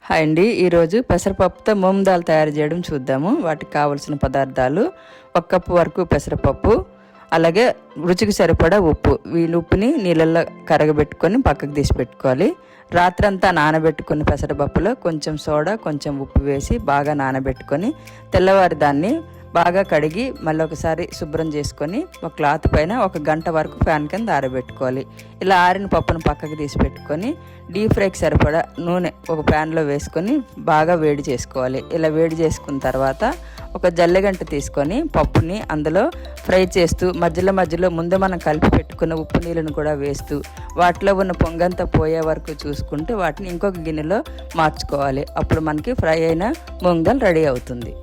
Hi అండి, ఈరోజు పెసరపప్పుతో మూంగ్ దాల్ తయారు చేయడం చూద్దాము. వాటికి కావలసిన పదార్థాలు: 1 కప్పు వరకు పెసరపప్పు, అలాగే రుచికి సరిపడా ఉప్పు. ఉప్పుని నీళ్ళల్లో కరగబెట్టుకొని పక్కకు తీసి పెట్టుకోవాలి. రాత్రంతా నానబెట్టుకుని పెసరపప్పులో కొంచెం సోడా, కొంచెం ఉప్పు వేసి బాగా నానబెట్టుకొని తెల్లవారి దాన్ని బాగా కడిగి మళ్ళీ ఒకసారి శుభ్రం చేసుకొని ఒక క్లాత్ పైన 1 గంట వరకు ఫ్యాన్ కింద ఆరబెట్టుకోవాలి. ఇలా ఆరిన పప్పును పక్కకు తీసి పెట్టుకొని డీప్ ఫ్రైకి సరిపడా నూనె ఒక ప్యాన్లో వేసుకొని బాగా వేడి చేసుకోవాలి. ఇలా వేడి చేసుకున్న తర్వాత ఒక జల్లెగంట తీసుకొని పప్పుని అందులో ఫ్రై చేస్తూ మధ్యలో ముందు మనం కలిపి పెట్టుకున్న ఉప్పు నీళ్ళను కూడా వేస్తూ వాటిలో ఉన్న పొంగంతా పోయే వరకు చూసుకుంటూ వాటిని ఇంకొక గిన్నెలో మార్చుకోవాలి. అప్పుడు మనకి ఫ్రై అయిన మూంగ్ దాల్ రెడీ అవుతుంది.